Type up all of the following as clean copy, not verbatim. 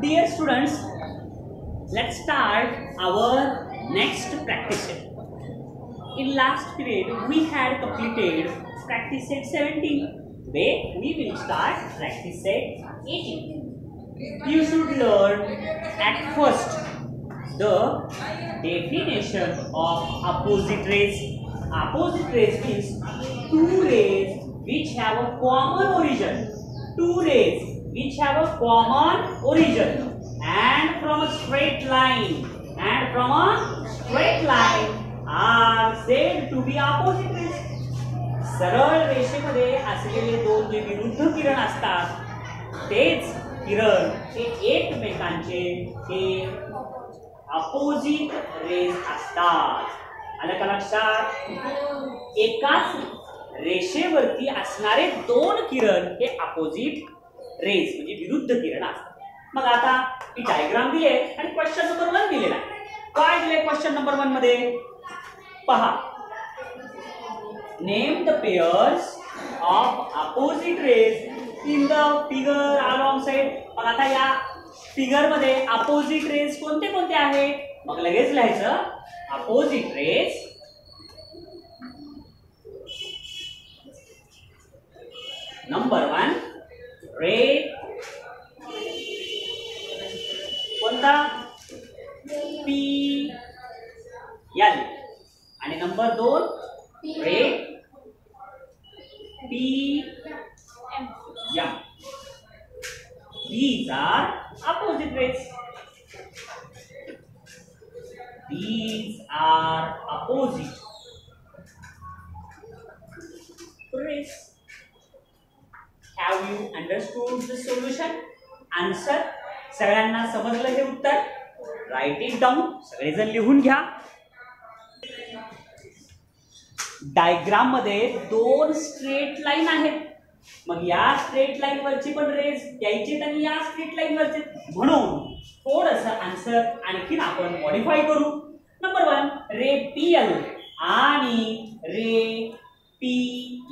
Dear students, let's start our next practice set. In last period, we had completed practice set 17. Today, we will start practice set 18. You should learn at first the definition of opposite rays. Opposite rays means two rays which have a common origin. Two rays which have a common origin and from a straight line are said to be opposite rays. सरळ रेषेमध्ये असलेले दोन जे विरुद्ध किरण असतात तेच किरण हे एकमेकांचे हे अपोजिट रेज असतात. आलं का लक्षात? एकाच रेषेवरती असणारे दोन किरण हे अपोजिट रेज म्हणजे विरुद्ध किरण असतात. मग आता ही डायग्राम दिली आहे आणि क्वेश्चन नंबर 1 दिलेला आहे. काय दिले क्वेश्चन नंबर 1 मध्ये? पहा, name the pairs of opposite raise in the figure along side. मग आता या फिगर मध्ये अपोजिट रेज कोणते कोणते आहेत? मग लगेच लिहायचं अपोजिट रेज नंबर 1 रे कोणता? पी एल आणि number 2 ray P M. These are opposite rays. These are opposite rays. Have you understood the solution? Answer. सगळ्यांना समजलं हे उत्तर? Write it down. सगळेजण लिहून घ्या. डायग्राम मध्ये दोन स्ट्रेट लाईन आहेत. मग या स्ट्रेट लाईन वरची पण रेज द्यायचे आणि या स्ट्रेट लाईन वरचे, म्हणून थोडंसं आन्सर आणखीन आपण मॉडिफाय करू. नंबर 1 रे पी एल आणि रे पी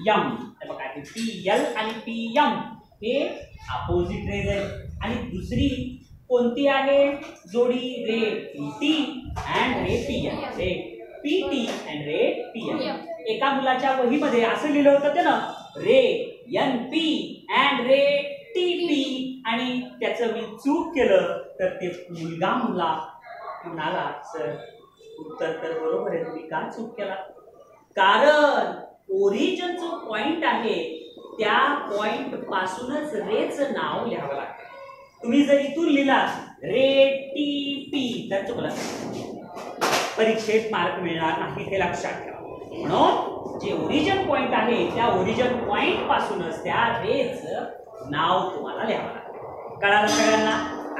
एम. बघा पी एल आणि पी एम हे अपोजिट रेज आहेत. आणि दुसरी कोणती आहे जोडी? Ray P T and ray P M. Ray P T and ray P M. एका मुलाच्या वहीमध्ये असं लिहिलं होतं ते ना, ray N P and ray T P, आणि त्याचं मी चूक केलं तर ते मुलगा म्हणाला सर उत्तर तर बरोबर आहे, तुम्ही का चूक केला? कारण ओरिजिन जो पॉइंट आहे त्या पॉइंट पासूनच रेचं नाव लिहावं लागतं. तुम्ही जर इथून लिहिला रे टी पी तर चुकलं, परीक्षेत मार्क मिळणार नाही, हे लक्षात ठेवा. म्हणून जे ओरिजिन पॉइंट आहे त्या ओरिजिन पॉइंट पासूनच त्या रेचं नाव तुम्हाला लिहावं लागतं. कळालं सगळ्यांना?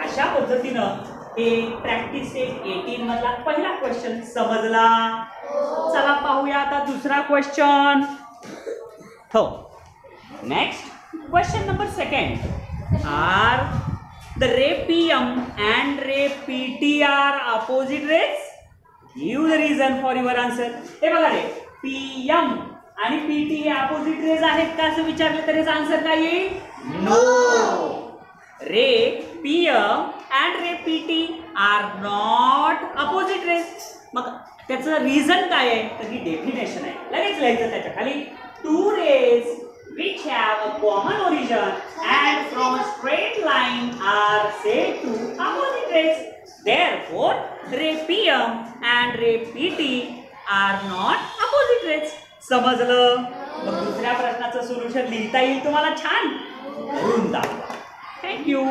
अशा पद्धतीनं हे प्रॅक्टिस सेट 18 मधला पहिला क्वेश्चन समजला. चला पाहूया आता दुसरा क्वेश्चन. हो, next question number 2 are the ray P M and ray P T are opposite rays. Give the reason for your answer. हे बघा रे, पी एम आणि पी टी हे अपोजिट रेज आहेत का असं विचारलं तर याचा आन्सर काय येईल? No. Ray P M and ray P T are not opposite rays. मग त्याचं रिझन काय आहे? तर ही डेफिनेशन आहे. लगेच लिहायचं त्याच्या खाली, two rays which have a common origin and from a straight line are said to opposite rays. Therefore, ray PM and ray PT are not opposite rays. समजलं? मग दुसऱ्या प्रश्नाचं सोल्युशन लिहिता येईल तुम्हाला छान? करून दाखवा. Thank you.